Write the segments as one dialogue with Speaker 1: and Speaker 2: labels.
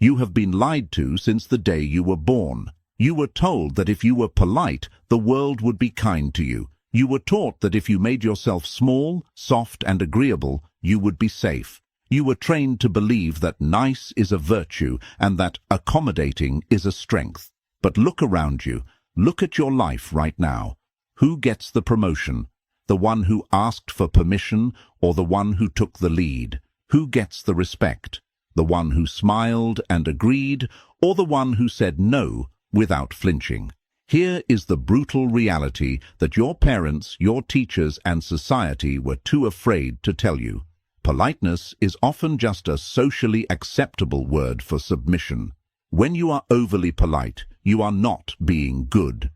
Speaker 1: You have been lied to since the day you were born. You were told that if you were polite, the world would be kind to you. You were taught that if you made yourself small, soft, and agreeable, you would be safe. You were trained to believe that nice is a virtue and that accommodating is a strength. But look around you. Look at your life right now. Who gets the promotion? The one who asked for permission or the one who took the lead? Who gets the respect? The one who smiled and agreed or the one who said no without flinching? Here is the brutal reality that your parents, your teachers, and society were too afraid to tell you. Politeness is often just a socially acceptable word for submission. When you are overly polite, you are not being good.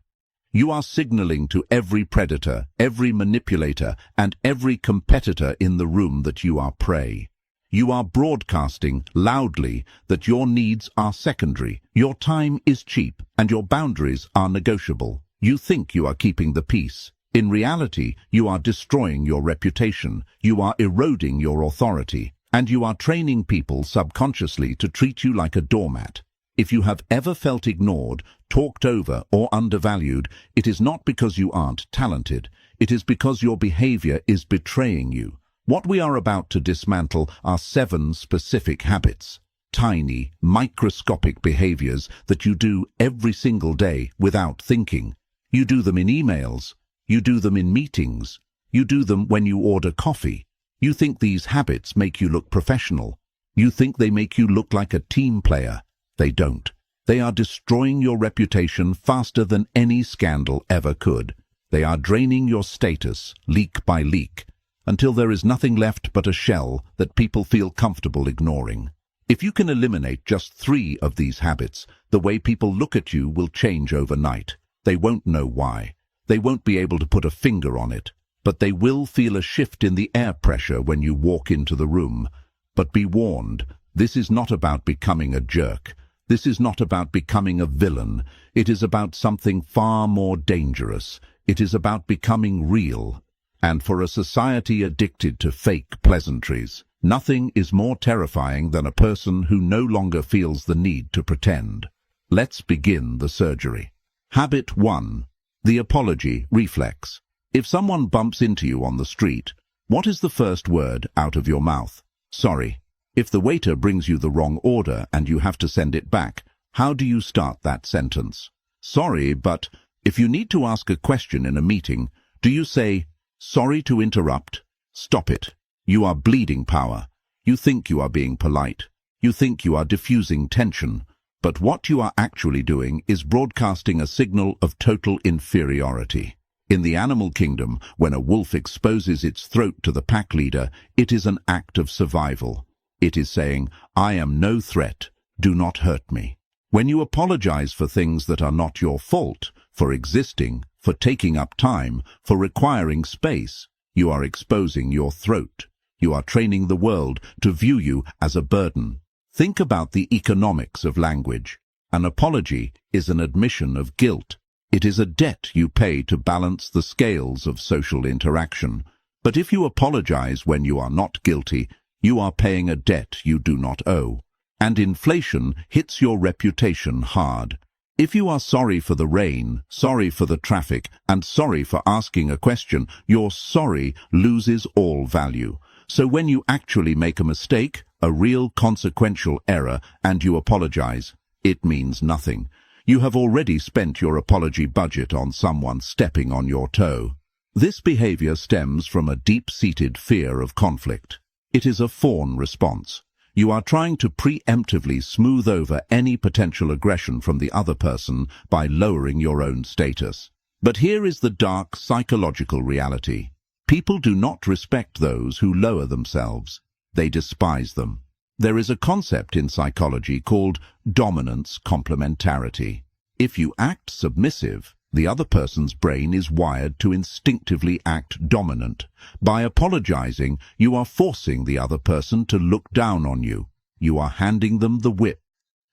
Speaker 1: You are signaling to every predator, every manipulator, and every competitor in the room that you are prey. You are broadcasting loudly that your needs are secondary, your time is cheap, and your boundaries are negotiable. You think you are keeping the peace. In reality, you are destroying your reputation, you are eroding your authority, and you are training people subconsciously to treat you like a doormat. If you have ever felt ignored, talked over, or undervalued, it is not because you aren't talented. It is because your behavior is betraying you. What we are about to dismantle are 7 specific habits. Tiny, microscopic behaviors that you do every single day without thinking. You do them in emails. You do them in meetings. You do them when you order coffee. You think these habits make you look professional. You think they make you look like a team player. They don't. They are destroying your reputation faster than any scandal ever could. They are draining your status, leak by leak, until there is nothing left but a shell that people feel comfortable ignoring. If you can eliminate just 3 of these habits, the way people look at you will change overnight. They won't know why. They won't be able to put a finger on it, but they will feel a shift in the air pressure when you walk into the room. But be warned, this is not about becoming a jerk. This is not about becoming a villain. It is about something far more dangerous. It is about becoming real. And for a society addicted to fake pleasantries, nothing is more terrifying than a person who no longer feels the need to pretend. Let's begin the surgery. Habit 1. The apology reflex. If someone bumps into you on the street, what is the first word out of your mouth? Sorry. If the waiter brings you the wrong order and you have to send it back, how do you start that sentence? Sorry, but if you need to ask a question in a meeting, do you say, sorry to interrupt? Stop it. You are bleeding power. You think you are being polite. You think you are diffusing tension. But what you are actually doing is broadcasting a signal of total inferiority. In the animal kingdom, when a wolf exposes its throat to the pack leader, it is an act of survival. It is saying, I am no threat, do not hurt me. When you apologize for things that are not your fault, for existing, for taking up time, for requiring space, you are exposing your throat. You are training the world to view you as a burden. Think about the economics of language. An apology is an admission of guilt. It is a debt you pay to balance the scales of social interaction. But if you apologize when you are not guilty, you are paying a debt you do not owe. And inflation hits your reputation hard. If you are sorry for the rain, sorry for the traffic, and sorry for asking a question, your sorry loses all value. So when you actually make a mistake, a real consequential error, and you apologize, it means nothing. You have already spent your apology budget on someone stepping on your toe. This behavior stems from a deep-seated fear of conflict. It is a fawn response. You are trying to preemptively smooth over any potential aggression from the other person by lowering your own status. But here is the dark psychological reality. People do not respect those who lower themselves. They despise them. There is a concept in psychology called dominance complementarity. If you act submissive, the other person's brain is wired to instinctively act dominant. By apologizing, you are forcing the other person to look down on you. You are handing them the whip.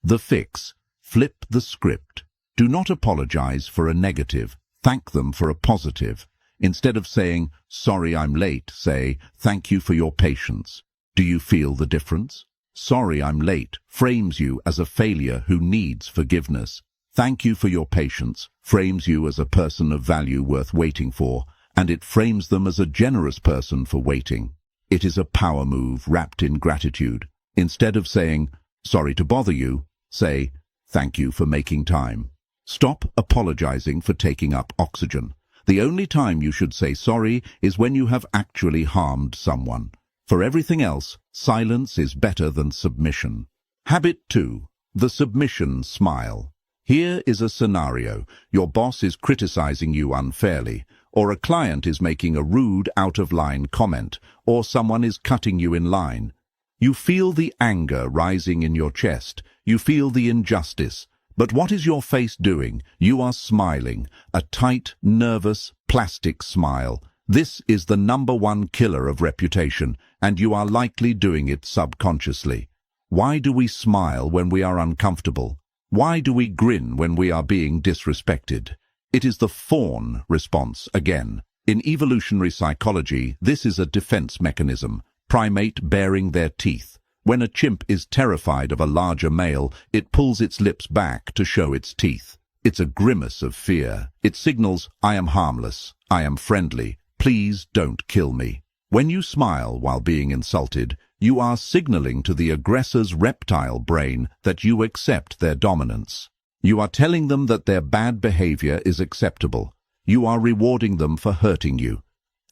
Speaker 1: The fix: flip the script. Do not apologize for a negative. Thank them for a positive. Instead of saying, sorry I'm late, say, thank you for your patience. Do you feel the difference? "Sorry I'm late" frames you as a failure who needs forgiveness. "Thank you for your patience" frames you as a person of value worth waiting for, and it frames them as a generous person for waiting. It is a power move wrapped in gratitude. Instead of saying, "Sorry to bother you," say, "Thank you for making time." Stop apologizing for taking up oxygen. The only time you should say sorry is when you have actually harmed someone. For everything else, silence is better than submission. Habit 2. The submission smile. Here is a scenario. Your boss is criticizing you unfairly, or a client is making a rude, out-of-line comment, or someone is cutting you in line. You feel the anger rising in your chest. You feel the injustice. But what is your face doing? You are smiling, a tight, nervous, plastic smile. This is the #1 killer of reputation, and you are likely doing it subconsciously. Why do we smile when we are uncomfortable? Why do we grin when we are being disrespected? It is the fawn response again. In evolutionary psychology, this is a defense mechanism, primate baring their teeth. When a chimp is terrified of a larger male, it pulls its lips back to show its teeth. It's a grimace of fear. It signals, "I am harmless, I am friendly, please don't kill me." When you smile while being insulted, you are signaling to the aggressor's reptile brain that you accept their dominance. You are telling them that their bad behavior is acceptable. You are rewarding them for hurting you.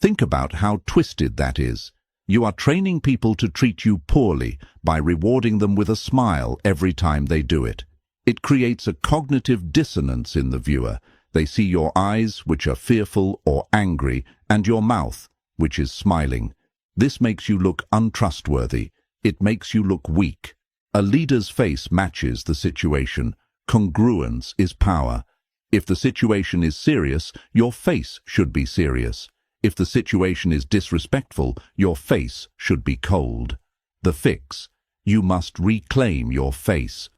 Speaker 1: Think about how twisted that is. You are training people to treat you poorly by rewarding them with a smile every time they do it. It creates a cognitive dissonance in the viewer. They see your eyes, which are fearful or angry, and your mouth, which is smiling. This makes you look untrustworthy. It makes you look weak. A leader's face matches the situation. Congruence is power. If the situation is serious, your face should be serious. If the situation is disrespectful, your face should be cold. The fix: you must reclaim your face.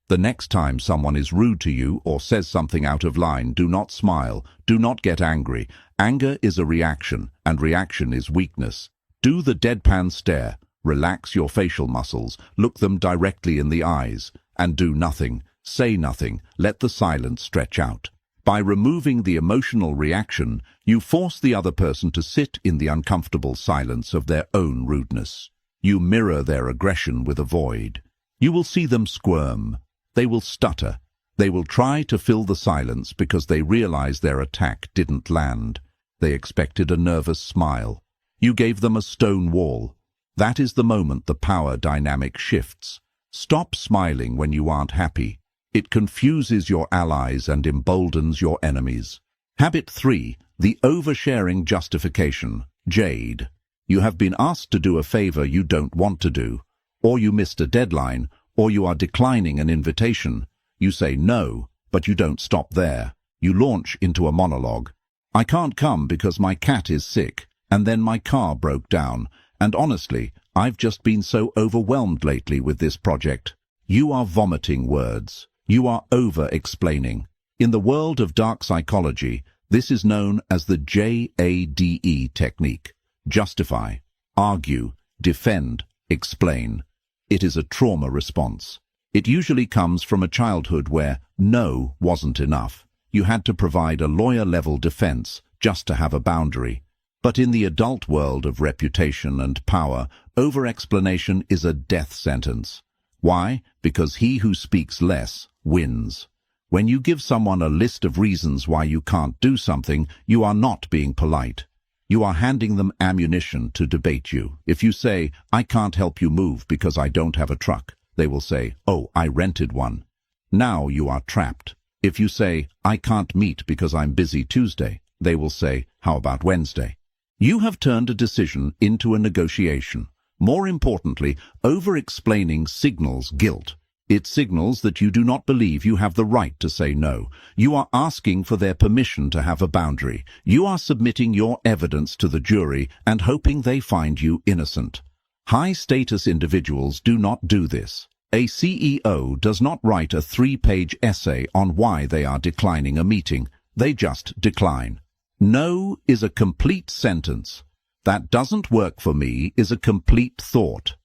Speaker 1: The next time someone is rude to you or says something out of line, do not smile. Do not get angry. Anger is a reaction, and reaction is weakness. Do the deadpan stare. Relax your facial muscles. Look them directly in the eyes. And do nothing. Say nothing. Let the silence stretch out. By removing the emotional reaction, you force the other person to sit in the uncomfortable silence of their own rudeness. You mirror their aggression with a void. You will see them squirm. They will stutter. They will try to fill the silence because they realize their attack didn't land. They expected a nervous smile. You gave them a stone wall. That is the moment the power dynamic shifts. Stop smiling when you aren't happy. It confuses your allies and emboldens your enemies. Habit 3. The oversharing justification. JADE. You have been asked to do a favor you don't want to do, or you missed a deadline, or you are declining an invitation. You say no, but you don't stop there. You launch into a monologue. "I can't come because my cat is sick, and then my car broke down, and honestly, I've just been so overwhelmed lately with this project." You are vomiting words. You are over-explaining. In the world of dark psychology, this is known as the JADE technique. Justify, argue, defend, explain. It is a trauma response. It usually comes from a childhood where no wasn't enough. You had to provide a lawyer-level defense just to have a boundary. But in the adult world of reputation and power, over-explanation is a death sentence. Why? Because he who speaks less wins. When you give someone a list of reasons why you can't do something, you are not being polite. You are handing them ammunition to debate you. If you say, "I can't help you move because I don't have a truck," they will say, "Oh, I rented one." Now you are trapped. If you say, "I can't meet because I'm busy Tuesday," they will say, "How about Wednesday?" You have turned a decision into a negotiation. More importantly, over-explaining signals guilt. It signals that you do not believe you have the right to say no. You are asking for their permission to have a boundary. You are submitting your evidence to the jury and hoping they find you innocent. High-status individuals do not do this. A CEO does not write a 3-page essay on why they are declining a meeting. They just decline. No is a complete sentence. That doesn't work for me is a complete thought.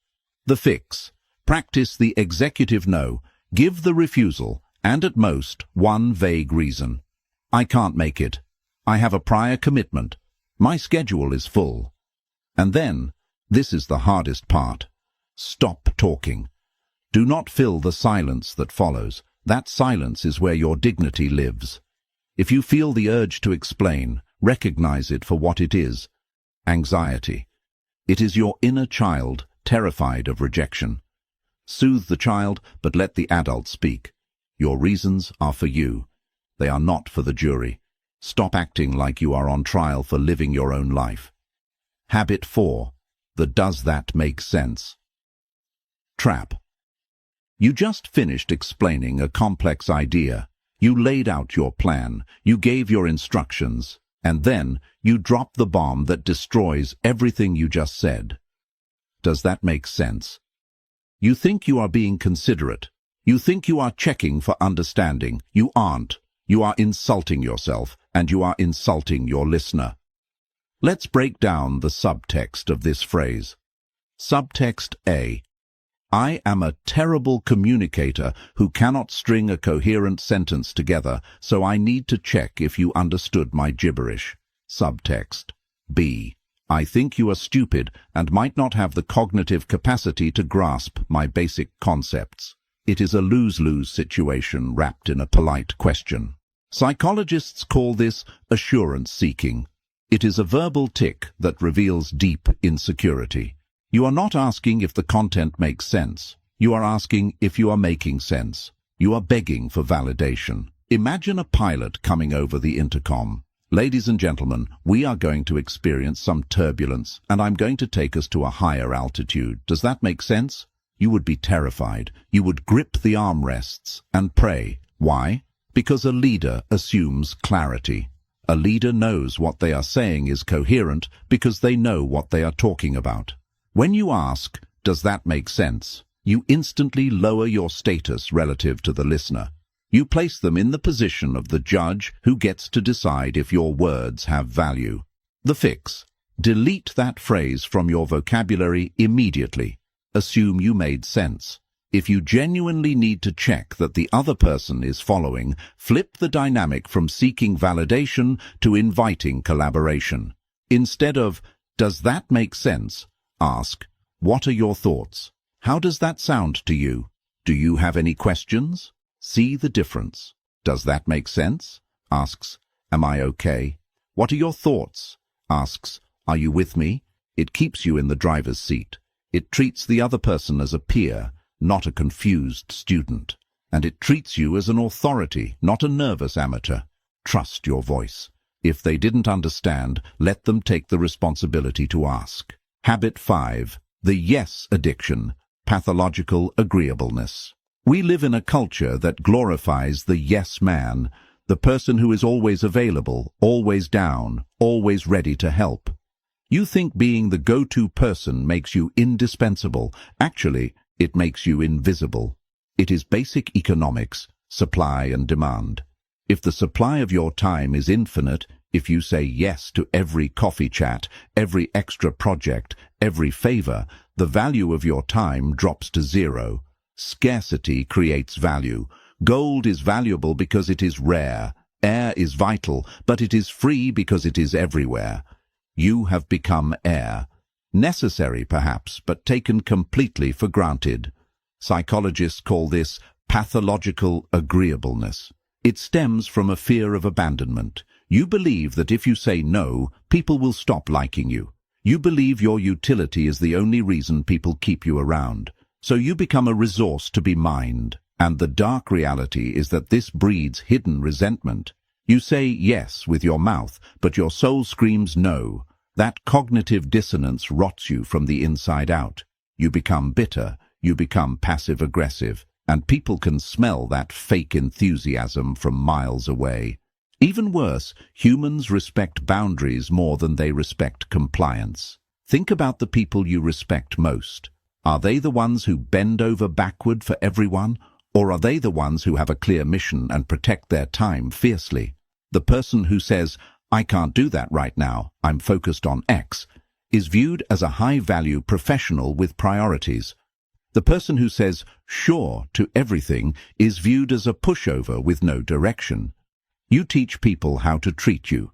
Speaker 1: The fix: Practice the executive no. Give the refusal, and at most, one vague reason. I can't make it. I have a prior commitment. My schedule is full. And then, this is the hardest part. Stop talking. Do not fill the silence that follows. That silence is where your dignity lives. If you feel the urge to explain, recognize it for what it is. Anxiety. It is your inner child, terrified of rejection. Soothe the child, but let the adult speak. Your reasons are for you. They are not for the jury. Stop acting like you are on trial for living your own life. Habit 4. The does that make sense? Trap. You just finished explaining a complex idea. You laid out your plan. You gave your instructions. And then you drop the bomb that destroys everything you just said. Does that make sense? You think you are being considerate. You think you are checking for understanding. You aren't. You are insulting yourself, and you are insulting your listener. Let's break down the subtext of this phrase. Subtext A. I am a terrible communicator who cannot string a coherent sentence together, so I need to check if you understood my gibberish. Subtext B. I think you are stupid and might not have the cognitive capacity to grasp my basic concepts. It is a lose-lose situation wrapped in a polite question. Psychologists call this assurance-seeking. It is a verbal tic that reveals deep insecurity. You are not asking if the content makes sense. You are asking if you are making sense. You are begging for validation. Imagine a pilot coming over the intercom. Ladies and gentlemen, we are going to experience some turbulence, and I'm going to take us to a higher altitude. Does that make sense? You would be terrified. You would grip the armrests and pray. Why? Because a leader assumes clarity. A leader knows what they are saying is coherent because they know what they are talking about. When you ask, does that make sense? You instantly lower your status relative to the listener. You place them in the position of the judge who gets to decide if your words have value. The fix. Delete that phrase from your vocabulary immediately. Assume you made sense. If you genuinely need to check that the other person is following, flip the dynamic from seeking validation to inviting collaboration. Instead of, does that make sense? Ask, what are your thoughts? How does that sound to you? Do you have any questions? See the difference. Does that make sense? Asks, am I okay? What are your thoughts? Asks, are you with me? It keeps you in the driver's seat. It treats the other person as a peer, not a confused student. And it treats you as an authority, not a nervous amateur. Trust your voice. If they didn't understand, let them take the responsibility to ask. Habit 5. The yes addiction, pathological agreeableness. We live in a culture that glorifies the yes man, the person who is always available, always down, always ready to help. You think being the go-to person makes you indispensable. Actually, it makes you invisible. It is basic economics, supply and demand. If the supply of your time is infinite, if you say yes to every coffee chat, every extra project, every favor, the value of your time drops to zero. Scarcity creates value. Gold is valuable because it is rare. Air is vital, but it is free because it is everywhere. You have become air. Necessary, perhaps, but taken completely for granted. Psychologists call this pathological agreeableness. It stems from a fear of abandonment. You believe that if you say no, people will stop liking you. You believe your utility is the only reason people keep you around. So you become a resource to be mined. And the dark reality is that this breeds hidden resentment. You say yes with your mouth, but your soul screams no. That cognitive dissonance rots you from the inside out. You become bitter, you become passive-aggressive, and people can smell that fake enthusiasm from miles away. Even worse, humans respect boundaries more than they respect compliance. Think about the people you respect most. Are they the ones who bend over backward for everyone, or are they the ones who have a clear mission and protect their time fiercely? The person who says, I can't do that right now, I'm focused on X, is viewed as a high-value professional with priorities. The person who says sure to everything is viewed as a pushover with no direction. You teach people how to treat you.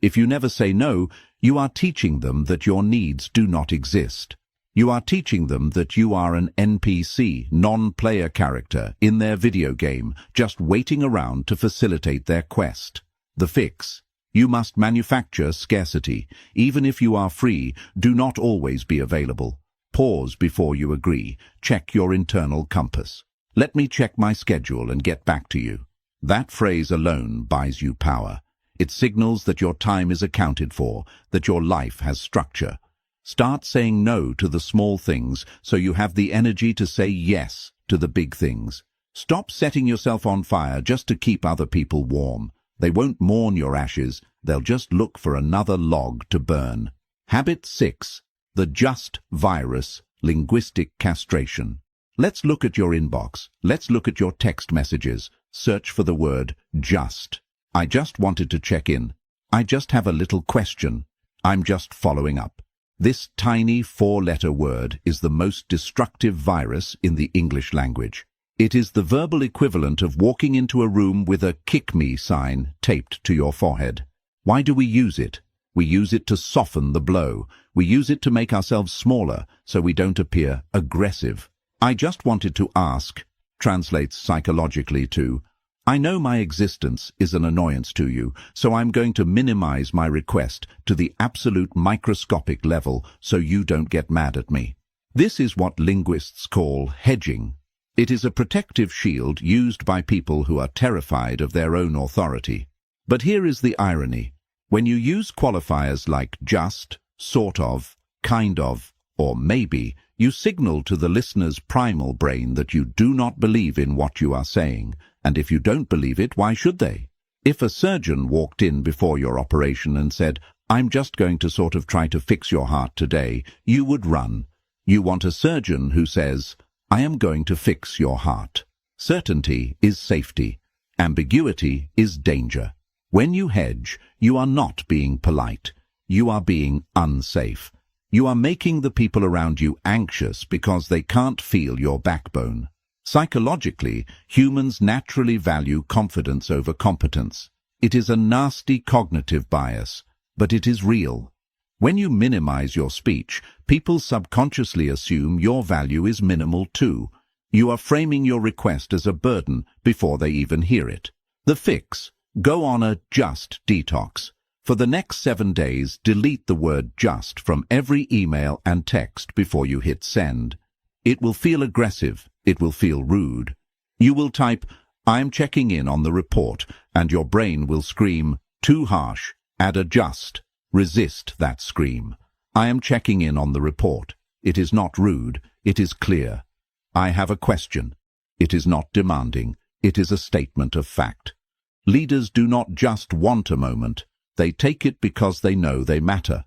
Speaker 1: If you never say no, you are teaching them that your needs do not exist. You are teaching them that you are an NPC, non-player character, in their video game, just waiting around to facilitate their quest. The fix: you must manufacture scarcity. Even if you are free, do not always be available. Pause before you agree. Check your internal compass. Let me check my schedule and get back to you. That phrase alone buys you power. It signals that your time is accounted for, that your life has structure. Start saying no to the small things so you have the energy to say yes to the big things. Stop setting yourself on fire just to keep other people warm. They won't mourn your ashes, they'll just look for another log to burn. Habit 6. The just virus, linguistic castration. Let's look at your inbox. Let's look at your text messages. Search for the word just. I just wanted to check in. I just have a little question. I'm just following up. This tiny 4-letter word is the most destructive virus in the English language. It is the verbal equivalent of walking into a room with a "kick me" sign taped to your forehead. Why do we use it? We use it to soften the blow. We use it to make ourselves smaller so we don't appear aggressive. I just wanted to ask translates psychologically to, I know my existence is an annoyance to you, so I'm going to minimize my request to the absolute microscopic level so you don't get mad at me. This is what linguists call hedging. It is a protective shield used by people who are terrified of their own authority. But here is the irony. When you use qualifiers like just, sort of, kind of, or maybe, you signal to the listener's primal brain that you do not believe in what you are saying. And if you don't believe it, why should they? If a surgeon walked in before your operation and said, I'm just going to sort of try to fix your heart today, you would run. You want a surgeon who says, I am going to fix your heart. Certainty is safety. Ambiguity is danger. When you hedge, you are not being polite. You are being unsafe. You are making the people around you anxious because they can't feel your backbone. Psychologically, humans naturally value confidence over competence. It is a nasty cognitive bias, but it is real. When you minimize your speech, people subconsciously assume your value is minimal too. You are framing your request as a burden before they even hear it. The fix: go on a just detox. For the next 7 days, delete the word just from every email and text before you hit send. It will feel aggressive. It will feel rude. You will type, I'm checking in on the report, and your brain will scream, too harsh, add a just. Resist that scream. I am checking in on the report. It is not rude. It is clear. I have a question. It is not demanding. It is a statement of fact. Leaders do not just want a moment. They take it because they know they matter.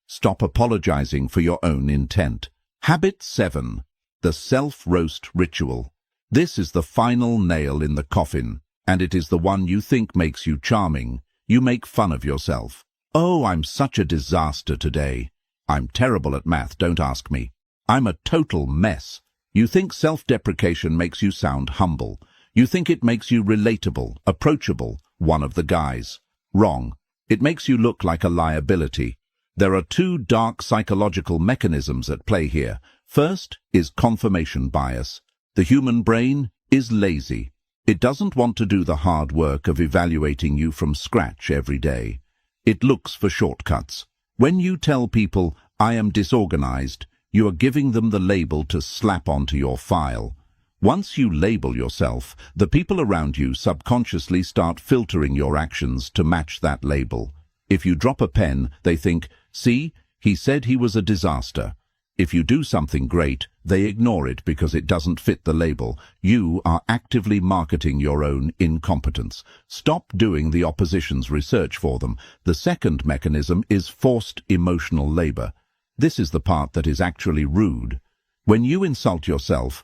Speaker 1: Stop apologizing for your own intent. Habit 7. The self-roast ritual. This is the final nail in the coffin, and it is the one you think makes you charming. You make fun of yourself. Oh, I'm such a disaster today. I'm terrible at math, don't ask me. I'm a total mess. You think self-deprecation makes you sound humble. You think it makes you relatable, approachable, one of the guys. Wrong. It makes you look like a liability. There are 2 dark psychological mechanisms at play here. First is confirmation bias. The human brain is lazy. It doesn't want to do the hard work of evaluating you from scratch every day. It looks for shortcuts. When you tell people, I am disorganized, you are giving them the label to slap onto your file. Once you label yourself, the people around you subconsciously start filtering your actions to match that label. If you drop a pen, they think, see, he said he was a disaster. If you do something great, they ignore it because it doesn't fit the label. You are actively marketing your own incompetence. Stop doing the opposition's research for them. The second mechanism is forced emotional labor. This is the part that is actually rude. When you insult yourself,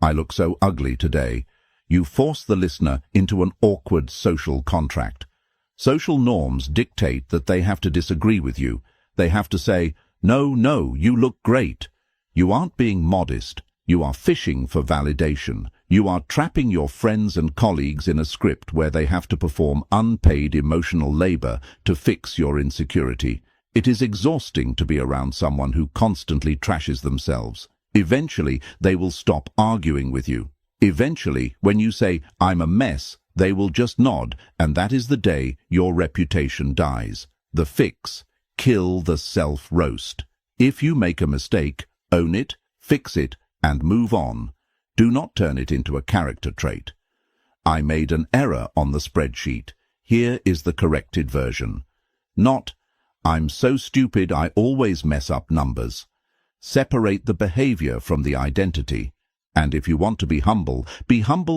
Speaker 1: I look so ugly today, you force the listener into an awkward social contract. Social norms dictate that they have to disagree with you. They have to say, no, you look great. You aren't being modest. You are fishing for validation. You are trapping your friends and colleagues in a script where they have to perform unpaid emotional labor to fix your insecurity. It is exhausting to be around someone who constantly trashes themselves. Eventually, they will stop arguing with you. Eventually, when you say, "I'm a mess," they will just nod, and that is the day your reputation dies. The fix: kill the self-roast. If you make a mistake, own it, fix it, and move on. Do not turn it into a character trait. I made an error on the spreadsheet. Here is the corrected version. Not, "I'm so stupid I always mess up numbers." Separate the behavior from the identity. And if you want to be humble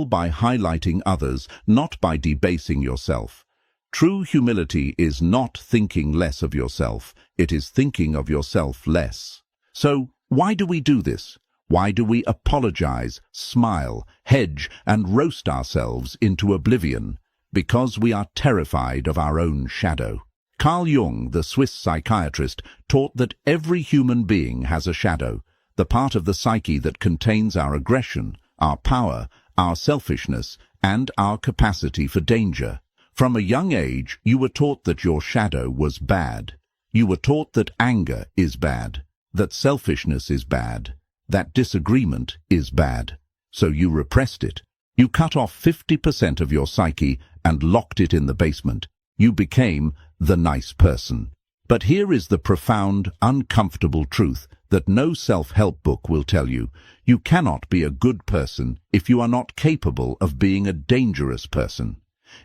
Speaker 1: by highlighting others, not by debasing yourself. True humility is not thinking less of yourself, it is thinking of yourself less. So, why do we do this? Why do we apologize, smile, hedge, and roast ourselves into oblivion? Because we are terrified of our own shadow. Carl Jung, the Swiss psychiatrist, taught that every human being has a shadow, the part of the psyche that contains our aggression, our power, our selfishness, and our capacity for danger. From a young age, you were taught that your shadow was bad. You were taught that anger is bad, that selfishness is bad, that disagreement is bad. So you repressed it. You cut off 50% of your psyche and locked it in the basement. You became the nice person. But here is the profound, uncomfortable truth that no self-help book will tell you. You cannot be a good person if you are not capable of being a dangerous person.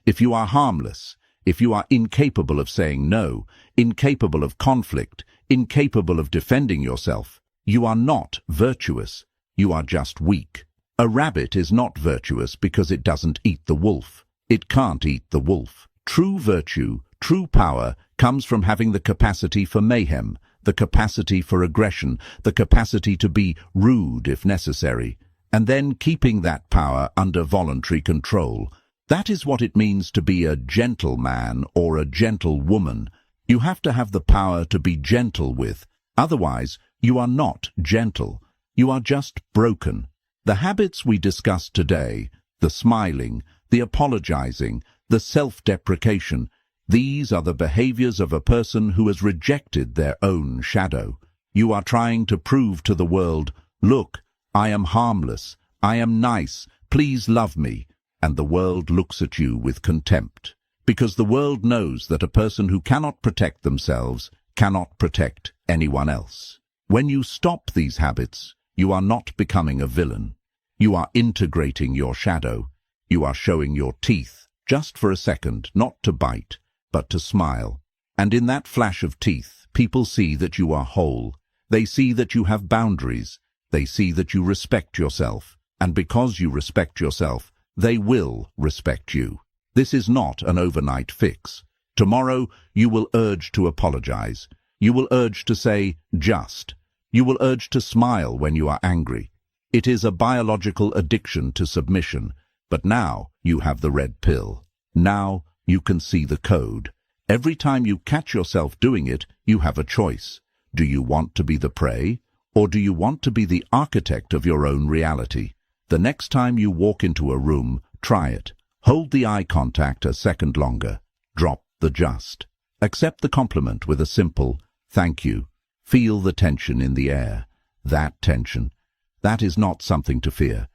Speaker 1: If you are harmless, if you are incapable of saying no, incapable of conflict, incapable of defending yourself, you are not virtuous. You are just weak. A rabbit is not virtuous because it doesn't eat the wolf. It can't eat the wolf. True virtue, true power, comes from having the capacity for mayhem, the capacity for aggression, the capacity to be rude if necessary, and then keeping that power under voluntary control. That is what it means to be a gentleman or a gentlewoman. You have to have the power to be gentle with. Otherwise, you are not gentle. You are just broken. The habits we discussed today, the smiling, the apologizing, the self-deprecation, these are the behaviors of a person who has rejected their own shadow. You are trying to prove to the world, "Look, I am harmless, I am nice, please love me," and the world looks at you with contempt. Because the world knows that a person who cannot protect themselves cannot protect anyone else. When you stop these habits, you are not becoming a villain. You are integrating your shadow. You are showing your teeth, just for a second, not to bite, but to smile. And in that flash of teeth, people see that you are whole. They see that you have boundaries. They see that you respect yourself. And because you respect yourself, they will respect you. This is not an overnight fix. Tomorrow, you will urge to apologize. You will urge to say, "just." You will urge to smile when you are angry. It is a biological addiction to submission. But now you have the red pill. Now you can see the code. Every time you catch yourself doing it, you have a choice. Do you want to be the prey, or do you want to be the architect of your own reality? The next time you walk into a room, try it. Hold the eye contact a second longer. Drop the just. Accept the compliment with a simple "thank you." Feel the tension in the air. That tension. That is not something to fear.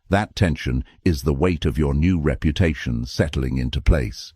Speaker 1: That tension is the weight of your new reputation settling into place.